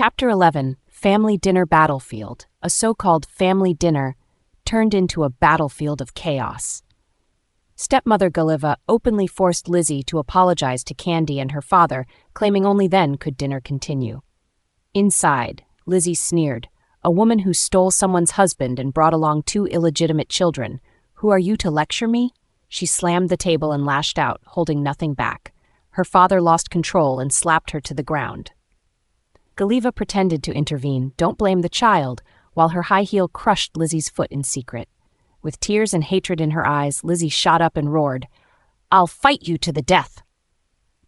Chapter 11, Family Dinner Battlefield. A so-called family dinner turned into a battlefield of chaos. Stepmother Galiva openly forced Lizzie to apologize to Candy and her father, claiming only then could dinner continue. Inside, Lizzie sneered, "A woman who stole someone's husband and brought along 2 illegitimate children. Who are you to lecture me?" She slammed the table and lashed out, holding nothing back. Her father lost control and slapped her to the ground. Galiva pretended to intervene, "Don't blame the child," while her high heel crushed Lizzie's foot in secret. With tears and hatred in her eyes, Lizzie shot up and roared, "I'll fight you to the death."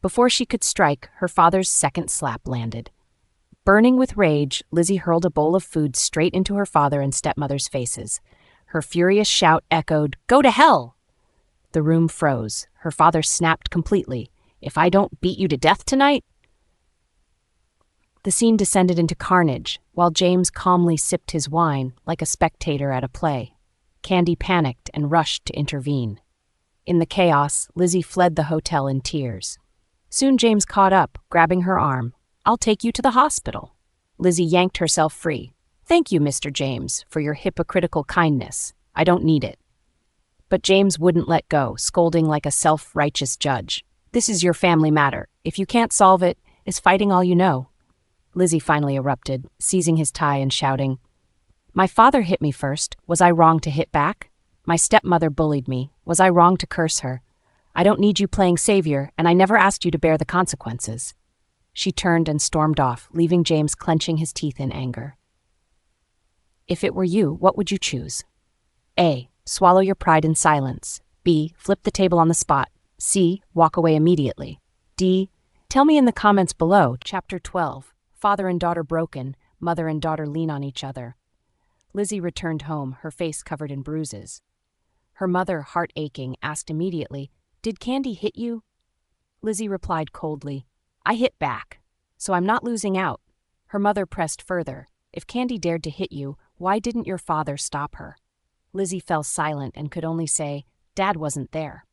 Before she could strike, her father's second slap landed. Burning with rage, Lizzie hurled a bowl of food straight into her father and stepmother's faces. Her furious shout echoed, "Go to hell!" The room froze. Her father snapped completely. "If I don't beat you to death tonight?" The scene descended into carnage, while James calmly sipped his wine like a spectator at a play. Candy panicked and rushed to intervene. In the chaos, Lizzie fled the hotel in tears. Soon James caught up, grabbing her arm. "I'll take you to the hospital." Lizzie yanked herself free. "Thank you, Mr. James, for your hypocritical kindness. I don't need it." But James wouldn't let go, scolding like a self-righteous judge. "This is your family matter. If you can't solve it, is fighting all you know?" Lizzie finally erupted, seizing his tie and shouting, "My father hit me first. Was I wrong to hit back? My stepmother bullied me. Was I wrong to curse her? I don't need you playing savior, and I never asked you to bear the consequences." She turned and stormed off, leaving James clenching his teeth in anger. If it were you, what would you choose? A. Swallow your pride in silence. B. Flip the table on the spot. C. Walk away immediately. D. Tell me in the comments below. Chapter 12. Father and daughter broken. Mother and daughter lean on each other. Lizzie returned home, her face covered in bruises. Her mother, heart aching, asked immediately, "Did Candy hit you?" Lizzie replied coldly, "I hit back, so I'm not losing out." Her mother pressed further, "If Candy dared to hit you, why didn't your father stop her?" Lizzie fell silent and could only say, "Dad wasn't there."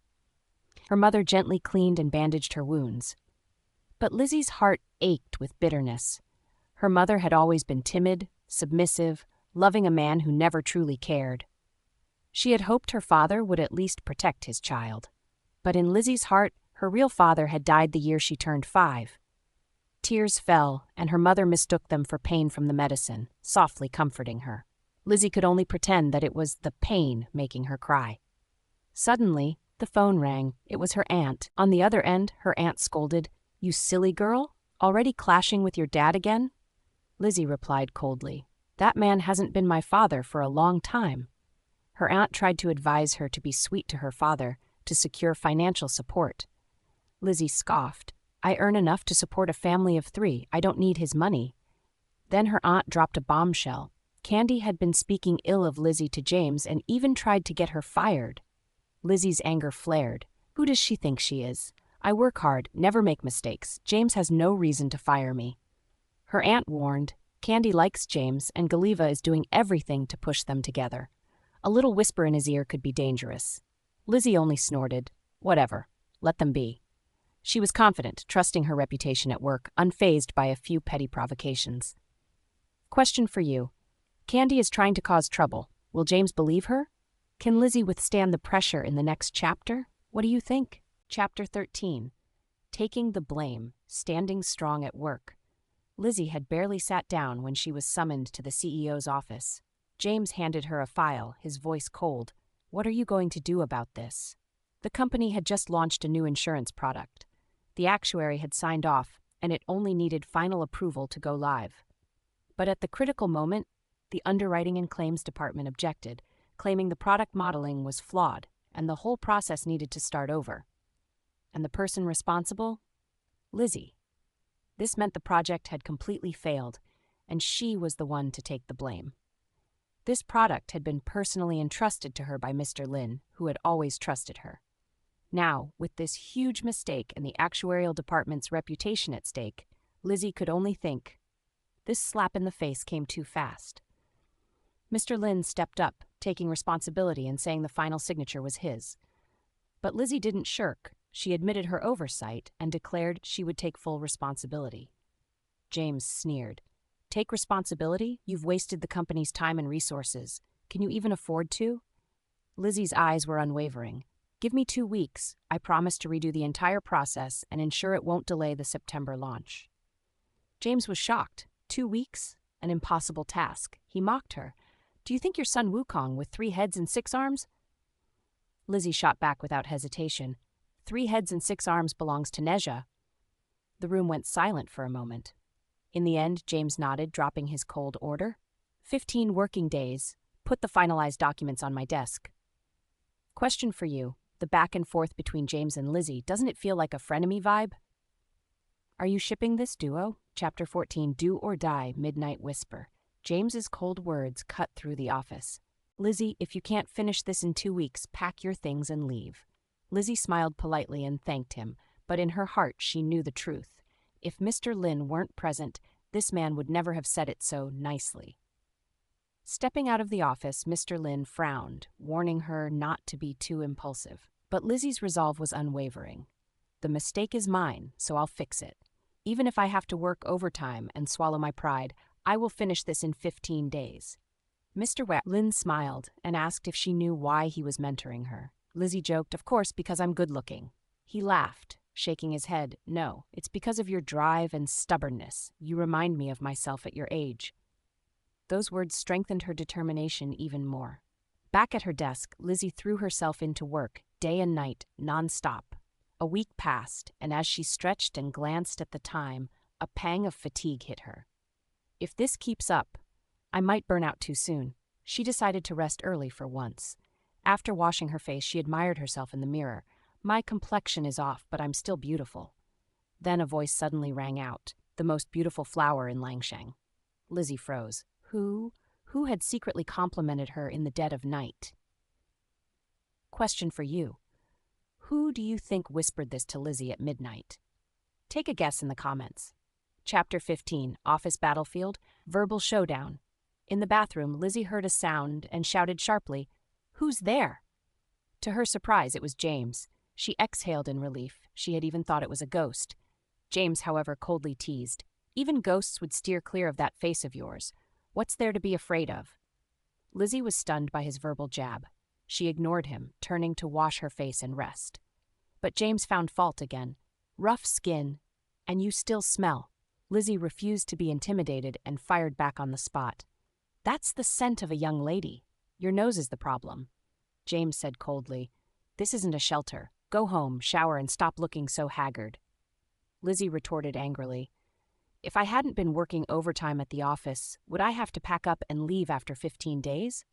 Her mother gently cleaned and bandaged her wounds. But Lizzie's heart ached with bitterness. Her mother had always been timid, submissive, loving a man who never truly cared. She had hoped her father would at least protect his child. But in Lizzie's heart, her real father had died the year she turned 5. Tears fell, and her mother mistook them for pain from the medicine, softly comforting her. Lizzie could only pretend that it was the pain making her cry. Suddenly, the phone rang. It was her aunt. On the other end, her aunt scolded, "You silly girl, already clashing with your dad again?" Lizzie replied coldly, "That man hasn't been my father for a long time." Her aunt tried to advise her to be sweet to her father, to secure financial support. Lizzie scoffed, "I earn enough to support a family of 3. I don't need his money." Then her aunt dropped a bombshell. Candy had been speaking ill of Lizzie to James and even tried to get her fired. Lizzie's anger flared. "Who does she think she is? I work hard, never make mistakes. James has no reason to fire me." Her aunt warned, "Candy likes James, and Galiva is doing everything to push them together. A little whisper in his ear could be dangerous." Lizzie only snorted. Whatever. Let them be. She was confident, trusting her reputation at work, unfazed by a few petty provocations. Question for you. Candy is trying to cause trouble. Will James believe her? Can Lizzie withstand the pressure in the next chapter? What do you think? Chapter 13. Taking the blame, standing strong at work. Lizzie had barely sat down when she was summoned to the CEO's office. James handed her a file, his voice cold. "What are you going to do about this?" The company had just launched a new insurance product. The actuary had signed off, and it only needed final approval to go live. But at the critical moment, the underwriting and claims department objected, claiming the product modeling was flawed and the whole process needed to start over. And the person responsible? Lizzie. This meant the project had completely failed, and she was the one to take the blame. This product had been personally entrusted to her by Mr. Lin, who had always trusted her. Now, with this huge mistake and the actuarial department's reputation at stake, Lizzie could only think, this slap in the face came too fast. Mr. Lin stepped up, taking responsibility and saying the final signature was his. But Lizzie didn't shirk. She admitted her oversight and declared she would take full responsibility. James sneered. Take responsibility. You've wasted the company's time and resources. Can you even afford to? Lizzie's eyes were unwavering. Give me 2 weeks. I promise to redo the entire process and ensure it won't delay the September launch. James was shocked. 2 weeks? An impossible task. He mocked her. Do you think your son Wukong with 3 heads and 6 arms? Lizzie shot back without hesitation. 3 heads and 6 arms belongs to Neja. The room went silent for a moment. In the end, James nodded, dropping his cold order. 15 working days. Put the finalized documents on my desk. Question for you. The back and forth between James and Lizzie, doesn't it feel like a frenemy vibe? Are you shipping this duo? Chapter 14, Do or Die, Midnight Whisper. James's cold words cut through the office. Lizzie, if you can't finish this in 2 weeks, pack your things and leave. Lizzie smiled politely and thanked him, but in her heart she knew the truth. If Mr. Lin weren't present, this man would never have said it so nicely. Stepping out of the office, Mr. Lin frowned, warning her not to be too impulsive. But Lizzie's resolve was unwavering. The mistake is mine, so I'll fix it. Even if I have to work overtime and swallow my pride, I will finish this in 15 days. Mr. Lin smiled and asked if she knew why he was mentoring her. Lizzie joked, of course, because I'm good-looking. He laughed, shaking his head. No, it's because of your drive and stubbornness. You remind me of myself at your age. Those words strengthened her determination even more. Back at her desk, Lizzie threw herself into work, day and night, non-stop. A week passed, and as she stretched and glanced at the time, a pang of fatigue hit her. If this keeps up, I might burn out too soon. She decided to rest early for once. After washing her face, she admired herself in the mirror. My complexion is off, but I'm still beautiful. Then a voice suddenly rang out, the most beautiful flower in Langshang. Lizzie froze. Who had secretly complimented her in the dead of night? Question for you. Who do you think whispered this to Lizzie at midnight? Take a guess in the comments. Chapter 15, Office Battlefield, Verbal Showdown. In the bathroom, Lizzie heard a sound and shouted sharply, "Who's there?" To her surprise, it was James. She exhaled in relief. She had even thought it was a ghost. James, however, coldly teased, "Even ghosts would steer clear of that face of yours. What's there to be afraid of?" Lizzie was stunned by his verbal jab. She ignored him, turning to wash her face and rest. But James found fault again. "Rough skin, and you still smell." Lizzie refused to be intimidated and fired back on the spot. "That's the scent of a young lady. Your nose is the problem." James said coldly, "This isn't a shelter. Go home, shower, and stop looking so haggard." Lizzie retorted angrily, "If I hadn't been working overtime at the office, would I have to pack up and leave after 15 days?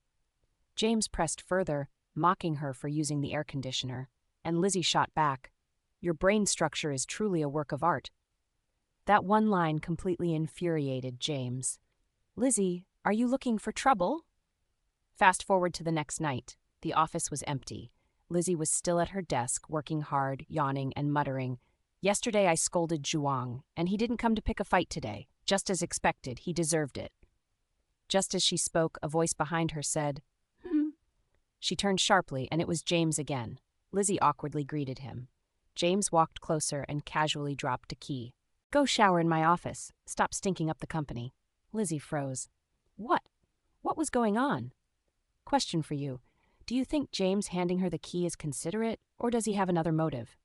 James pressed further, mocking her for using the air conditioner, and Lizzie shot back, "Your brain structure is truly a work of art." That one line completely infuriated James. "Lizzie, are you looking for trouble?" Fast forward to the next night. The office was empty. Lizzie was still at her desk, working hard, yawning, and muttering, "Yesterday I scolded Zhuang, and he didn't come to pick a fight today. Just as expected, he deserved it." Just as she spoke, a voice behind her said, "Hmm." She turned sharply, and it was James again. Lizzie awkwardly greeted him. James walked closer and casually dropped a key. "Go shower in my office. Stop stinking up the company." Lizzie froze. What? What was going on? Question for you. Do you think James handing her the key is considerate, or does he have another motive?